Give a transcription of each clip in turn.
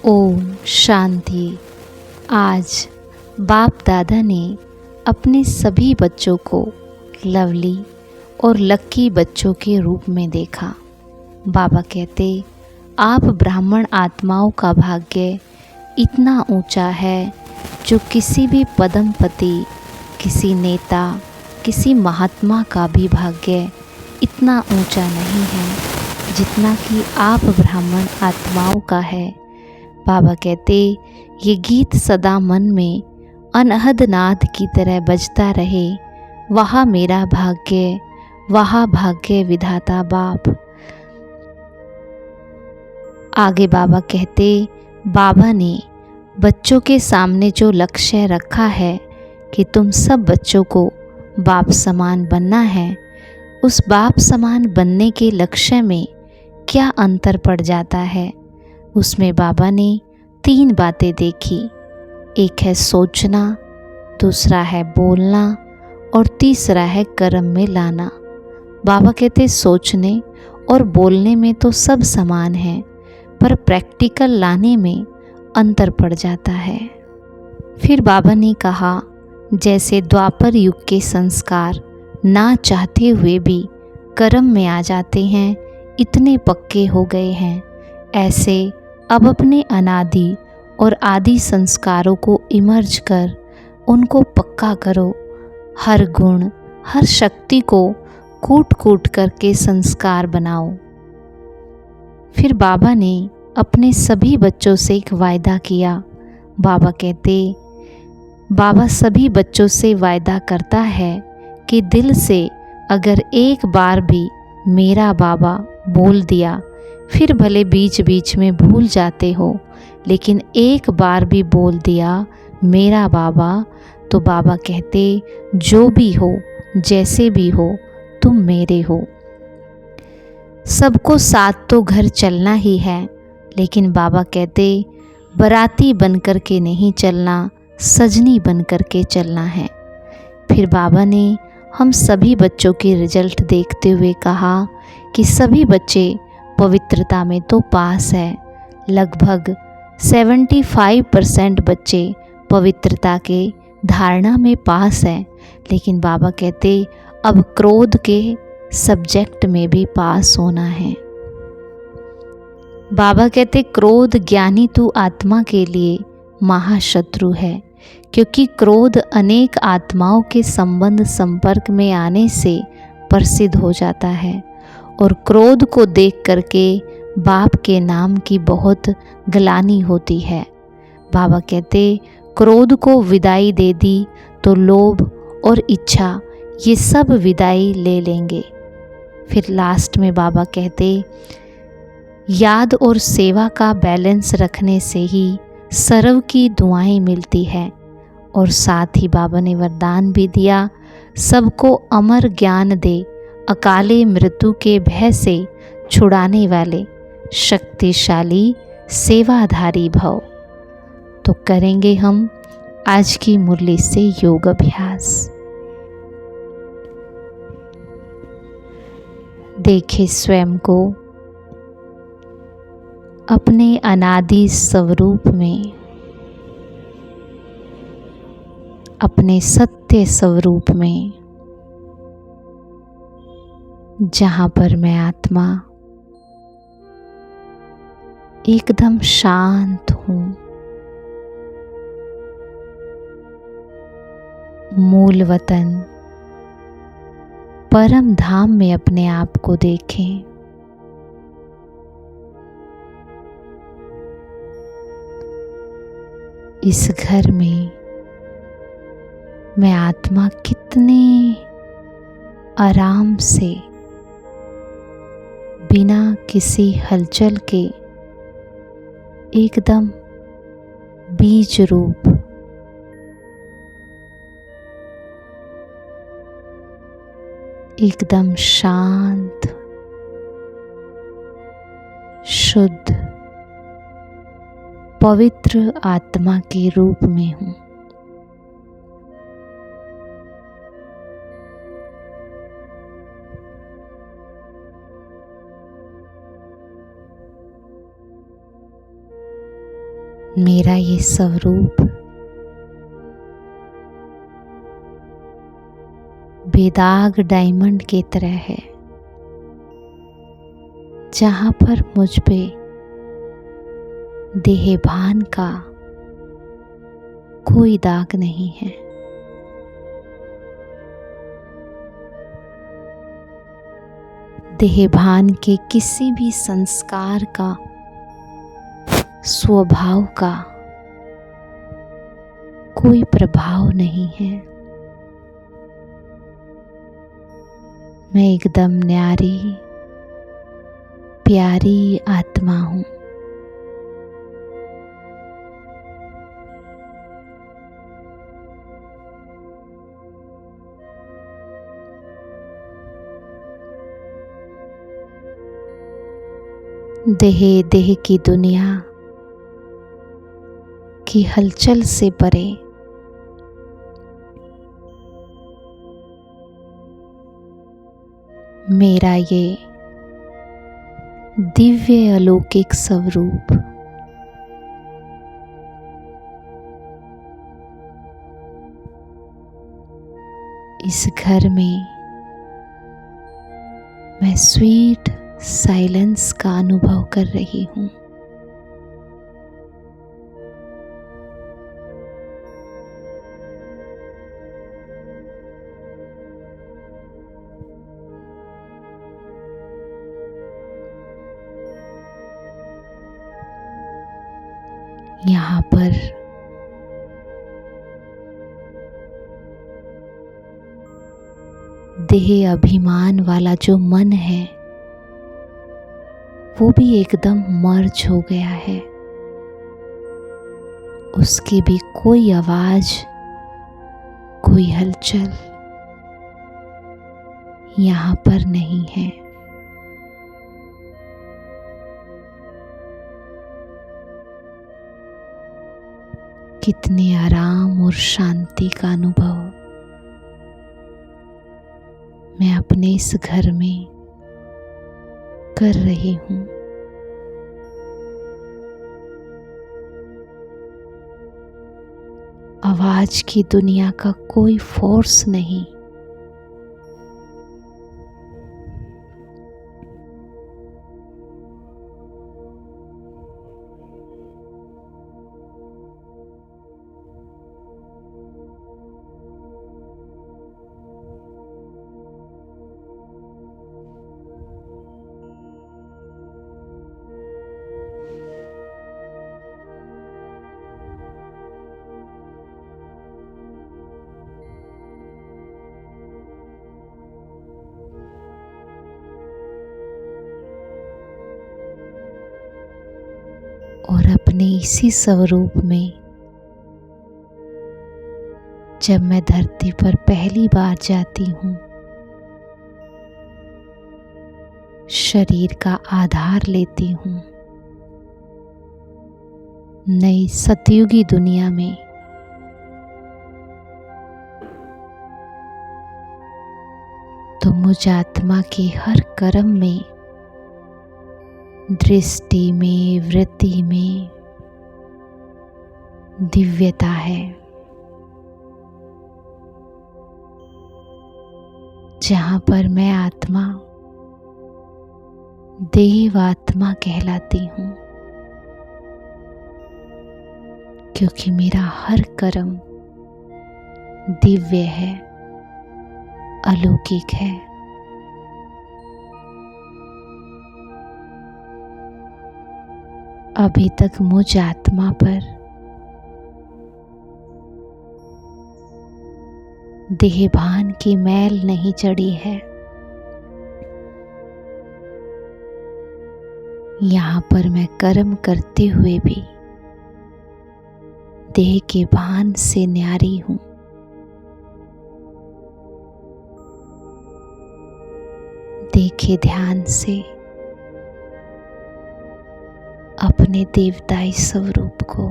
ओम शांति। आज बाप दादा ने अपने सभी बच्चों को लवली और लक्की बच्चों के रूप में देखा। बाबा कहते, आप ब्राह्मण आत्माओं का भाग्य इतना ऊंचा है जो किसी भी पदमपति, किसी नेता, किसी महात्मा का भी भाग्य इतना ऊंचा नहीं है जितना कि आप ब्राह्मण आत्माओं का है। बाबा कहते, ये गीत सदा मन में अनहद नाद की तरह बजता रहे। वहाँ मेरा भाग्य, वहाँ भाग्य विधाता बाप। आगे बाबा कहते, बाबा ने बच्चों के सामने जो लक्ष्य रखा है कि तुम सब बच्चों को बाप समान बनना है, उस बाप समान बनने के लक्ष्य में क्या अंतर पड़ जाता है। उसमें बाबा ने 3 बातें देखी। एक है सोचना, दूसरा है बोलना और तीसरा है कर्म में लाना। बाबा कहते, सोचने और बोलने में तो सब समान है, पर प्रैक्टिकल लाने में अंतर पड़ जाता है। फिर बाबा ने कहा, जैसे द्वापर युग के संस्कार ना चाहते हुए भी कर्म में आ जाते हैं, इतने पक्के हो गए हैं, ऐसे अब अपने अनादि और आदि संस्कारों को इमर्ज कर उनको पक्का करो। हर गुण, हर शक्ति को कूट कूट करके संस्कार बनाओ। फिर बाबा ने अपने सभी बच्चों से एक वायदा किया। बाबा कहते, बाबा सभी बच्चों से वायदा करता है कि दिल से अगर एक बार भी मेरा बाबा बोल दिया, फिर भले बीच बीच में भूल जाते हो, लेकिन एक बार भी बोल दिया मेरा बाबा, तो बाबा कहते, जो भी हो, जैसे भी हो, तुम मेरे हो। सबको साथ तो घर चलना ही है, लेकिन बाबा कहते, बराती बनकर के नहीं चलना, सजनी बनकर के चलना है। फिर बाबा ने हम सभी बच्चों के रिजल्ट देखते हुए कहा कि सभी बच्चे पवित्रता में तो पास है। लगभग 75% बच्चे पवित्रता के धारणा में पास हैं, लेकिन बाबा कहते, अब क्रोध के सब्जेक्ट में भी पास होना है। बाबा कहते, क्रोध ज्ञानी तू आत्मा के लिए महाशत्रु है, क्योंकि क्रोध अनेक आत्माओं के संबंध संपर्क में आने से प्रसिद्ध हो जाता है, और क्रोध को देख करके बाप के नाम की बहुत ग्लानि होती है। बाबा कहते, क्रोध को विदाई दे दी तो लोभ और इच्छा ये सब विदाई ले लेंगे। फिर लास्ट में बाबा कहते, याद और सेवा का बैलेंस रखने से ही सर्व की दुआएं मिलती है। और साथ ही बाबा ने वरदान भी दिया, सबको अमर ज्ञान दे, अकाले मृत्यु के भय से छुड़ाने वाले शक्तिशाली सेवाधारी भव। तो करेंगे हम आज की मुरली से योग अभ्यास। देखें स्वयं को अपने अनादि स्वरूप में, अपने सत्य स्वरूप में, जहाँ पर मैं आत्मा एकदम शांत हूँ। मूल वतन परम धाम में अपने आप को देखें। इस घर में मैं आत्मा कितने आराम से, बिना किसी हलचल के, एकदम बीज रूप एकदम शांत, शुद्ध, पवित्र आत्मा के रूप में हूँ। मेरा ये स्वरूप बेदाग डायमंड की तरह है, जहाँ पर मुझ पे देहभान का कोई दाग नहीं है। देहभान के किसी भी संस्कार का, स्वभाव का कोई प्रभाव नहीं है। मैं एकदम न्यारी प्यारी आत्मा हूँ। देह की दुनिया की हलचल से परे मेरा ये दिव्य अलौकिक स्वरूप इस घर में मैं स्वीट साइलेंस का अनुभव कर रही हूँ। यहाँ पर देह अभिमान वाला जो मन है वो भी एकदम मर्ज हो गया है। उसकी भी कोई आवाज, कोई हलचल यहाँ पर नहीं है। कितने आराम और शांति का अनुभव मैं अपने इस घर में कर रही हूँ। आवाज की दुनिया का कोई फोर्स नहीं, और अपने इसी स्वरूप में जब मैं धरती पर पहली बार जाती हूँ, शरीर का आधार लेती हूँ, नई सतयुगी दुनिया में तो मुझ आत्मा के हर कर्म में, दृष्टि में, वृत्ति में दिव्यता है। जहाँ पर मैं आत्मा देवात्मा कहलाती हूँ, क्योंकि मेरा हर कर्म दिव्य है, अलौकिक है। अभी तक मुझ आत्मा पर देहभान की मैल नहीं चढ़ी है। यहाँ पर मैं कर्म करते हुए भी देह के भान से न्यारी हूँ। देखे ध्यान से अपने देवताई स्वरूप को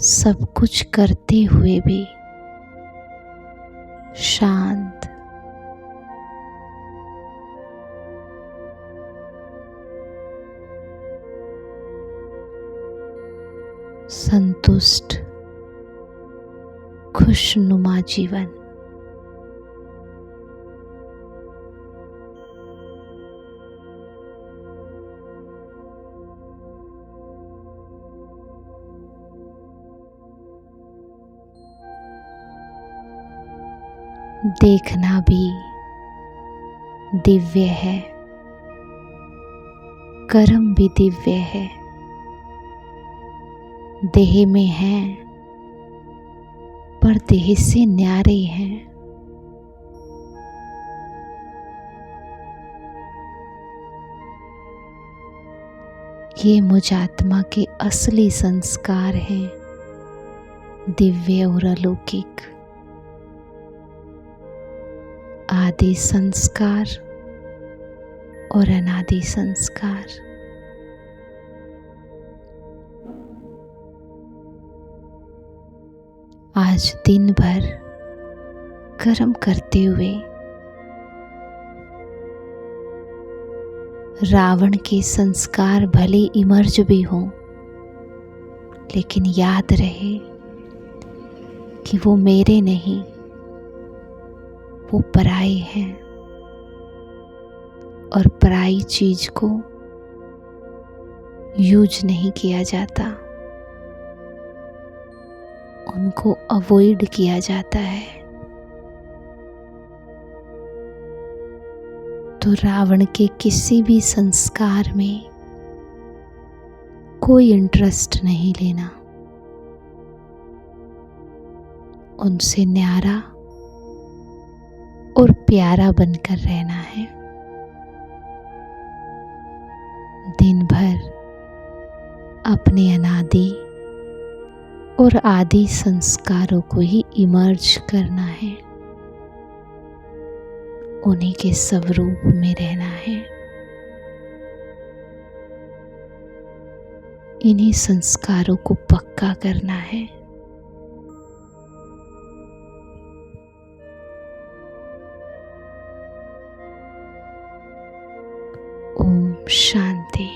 सब कुछ करते हुए भी शांत, संतुष्ट, खुशनुमा जीवन। देखना भी दिव्य है, कर्म भी दिव्य है। देह में हैं पर देह से न्यारे हैं। ये मुझ आत्मा के असली संस्कार हैं, दिव्य और अलौकिक। आदि संस्कार और अनादि संस्कार। आज दिन भर कर्म करते हुए रावण के संस्कार भले इमर्ज भी हों, लेकिन याद रहे कि वो मेरे नहीं, वो पराई हैं और पराई चीज को यूज नहीं किया जाता, उनको अवॉइड किया जाता है। तो रावण के किसी भी संस्कार में कोई इंटरेस्ट नहीं लेना, उनसे न्यारा और प्यारा बनकर रहना है। दिन भर अपने अनादि और आदि संस्कारों को ही इमर्ज करना है, उन्हीं के स्वरूप में रहना है। इन्हीं संस्कारों को पक्का करना है। ओम शांति।